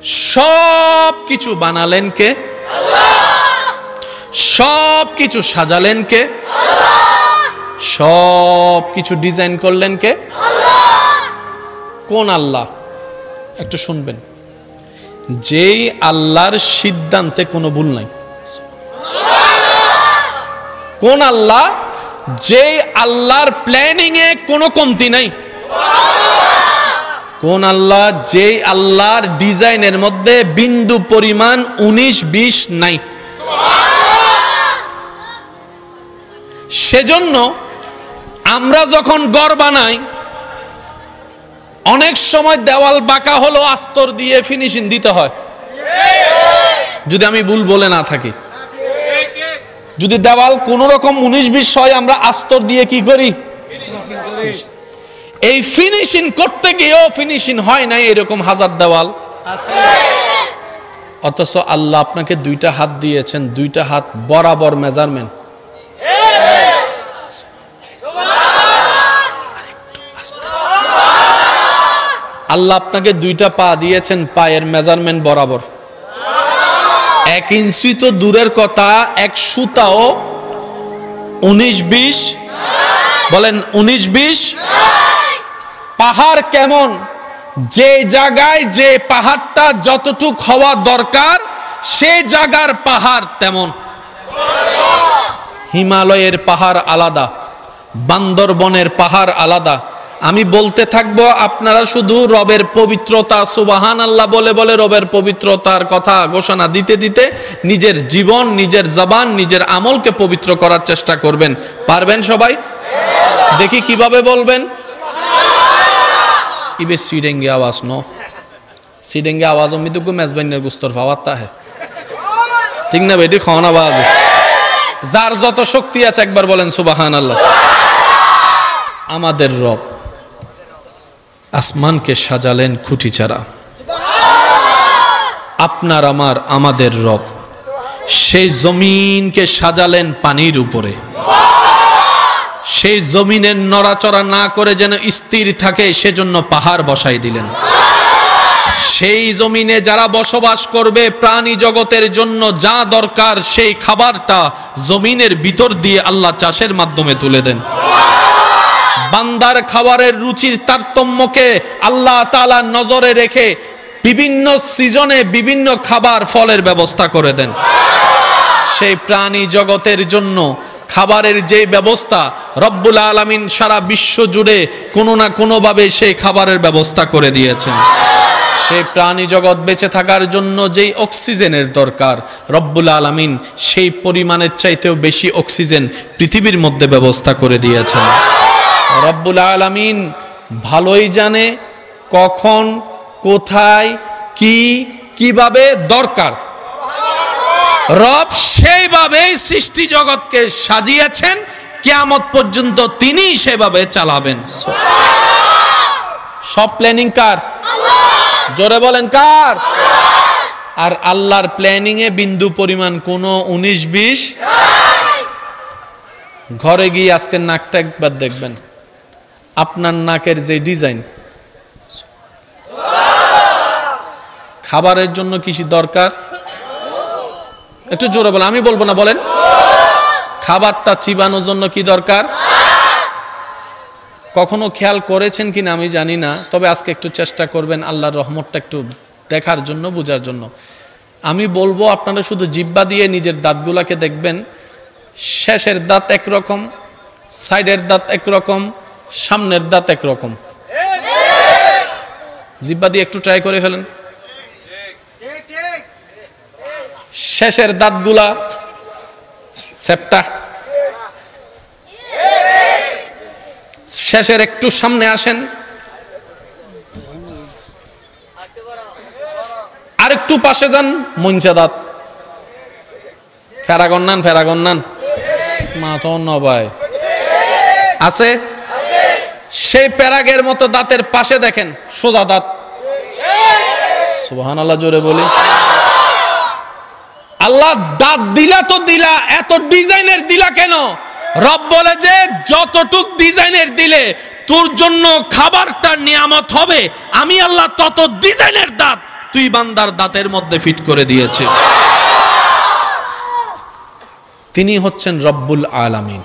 সব কিছু বানালেন কে? সব কিছু সাজালেন কে? সব কিছু ডিজাইন করলেন কে? কোন আল্লাহ? একটু শুনবেন, যেই আল্লাহর সিদ্ধান্তে কোনো ভুল নাই। কোন আল্লাহ? যেই আল্লাহর প্ল্যানিং এ কোনো কমতি নাই। কোন আল্লাহ? যেই আল্লাহর ডিজাইনের মধ্যে বিন্দু পরিমাণ 19-20 নাই। সেজন্য আমরা যখন ঘর বানাই, অনেক সময় দেওয়াল বাঁকা হলো আস্তর দিয়ে ফিনিশিং দিতে হয়। যদি আমি ভুল বলে না থাকি, যদি দেওয়াল কোন রকম 19-20 হয়, আমরা আস্তর দিয়ে কি করি? এই ফিনিশিং করতে গিয়েও ফিনিশিং হয় না, এরকম হাজার দেওয়াল আছে। অথচ আল্লাহ আপনাকে দুইটা হাত দিয়েছেন, দুইটা হাত বরাবর মেজারমেন্ট। আল্লাহ আপনাকে দুইটা পা দিয়েছেন, পায়ের মেজারমেন্ট বরাবর। 1 ইঞ্চি তো দূরের কথা, এক সুতাও 19-20 বলেন, 19-20। পাহাড় কেমন? যে জায়গায় যে পাহাড়টা যতটুক হওয়া দরকার, সে জায়গার পাহাড় তেমন। হিমালয়ের পাহাড় আলাদা, বান্দরবনের পাহাড় আলাদা। আমি বলতে থাকবো, আপনারা শুধু রবের পবিত্রতা সুবহানাল্লাহ বলে বলে রবের পবিত্রতার কথা ঘোষণা দিতে দিতে নিজের জীবন, নিজের জবান, নিজের আমলকে পবিত্র করার চেষ্টা করবেন। পারবেন সবাই? দেখি কিভাবে বলবেন। ইবে সিডেঙ্গে আওয়াজ নো, সিডেঙ্গে আওয়াজ অমিত গো মেজবাইনের গুস্তর পাওয়াতা হে, ঠিক না? বেটি খাওয়ান আওয়াজ। যার যত শক্তি আছে একবার বলেন সুবহানাল্লাহ। আমাদের রব আসমানকে সাজালেন খুঁটি ছাড়া। আপনার আমার আমাদের রব সেই জমিনকে সাজালেন পানির উপরে। সেই জমিনের নড়াচড়া না করে যেন স্থির থাকে, সেজন্য পাহাড় বসাই দিলেন। সেই জমিনে যারা বসবাস করবে, প্রাণী জগতের জন্য যা দরকার সেই খাবারটা জমিনের ভিতর দিয়ে আল্লাহ চাষের মাধ্যমে তুলে দেন। বান্দার খাবারের রুচির তারতম্যকে আল্লাহ তাআলা নজরে রেখে বিভিন্ন সিজনে বিভিন্ন খাবার ফলের ব্যবস্থা করে দেন। সেই প্রাণী জগতের জন্য খাবারের যে ব্যবস্থা রব্বুল আলামিন সারা বিশ্ব জুড়ে কোনো না কোনোভাবে সেই খাবারের ব্যবস্থা করে দিয়েছেন। সেই প্রাণী জগৎ বেঁচে থাকার জন্য যেই অক্সিজেনের দরকার, রব্বুল আলামিন সেই পরিমাণের চাইতেও বেশি অক্সিজেন পৃথিবীর মধ্যে ব্যবস্থা করে দিয়েছেন। রব্বুল আলামিন ভালোই জানে কখন, কোথায়, কিভাবে দরকার। রব সেইভাবেই সৃষ্টি জগৎকে সাজিয়েছেন, কিয়ামত পর্যন্ত তিনি সেভাবে চালাবেন। সব প্ল্যানিং কার? জোরে বলেন কার? আর আল্লাহর প্ল্যানিং এ বিন্দু পরিমাণ কোনো 19-20। ঘরে গিয়ে আজকে নাকটা একবার দেখবেন, আপনার নাকের যে ডিজাইন। খাবারের জন্য কিছু দরকার? একটু জোরে বলেন, আমি বলবো না, বলেন। খাবারটা চিবানোর জন্য কি দরকার? কখনো খেয়াল করেছেন কিনা আমি জানি না, তবে আজকে একটু চেষ্টা করবেন আল্লাহর রহমতটা একটু দেখার জন্য, বোঝার জন্য। আমি বলবো, আপনারা শুধু জিহ্বা দিয়ে নিজের দাঁতগুলাকে দেখবেন। শেষের দাঁত একরকম, সাইডের দাঁত একরকম, সামনের দাঁত একরকম। জিহ্বা দিয়ে একটু ট্রাই করে ফেলেন। শেষের দাঁতগুলা সেপ্টা, শেষের একটু সামনে আসেন, আর একটু পাশে যান, মঞ্চা দাঁত। ফেরাগন্নান ফেরাগন্নান মাথা নবাই আছে। সেই প্যারাগের মতো দাঁতের পাশে দেখেন সোজা দাঁত। সুবহানাল্লাহ জোরে বলি। আল্লাহ দাঁত দিলা তো দিলা, এত ডিজাইনের দিলা কেন? রব বলে যে যতটুক ডিজাইনের দিলে তোর জন্য খাবারটা নিয়ামত হবে, আমি আল্লাহ তত ডিজাইনের দাঁত তুই বান্দার দাঁতের মধ্যে ফিট করে দিয়েছে। তিনি হচ্ছেন রব্বুল আলামিন।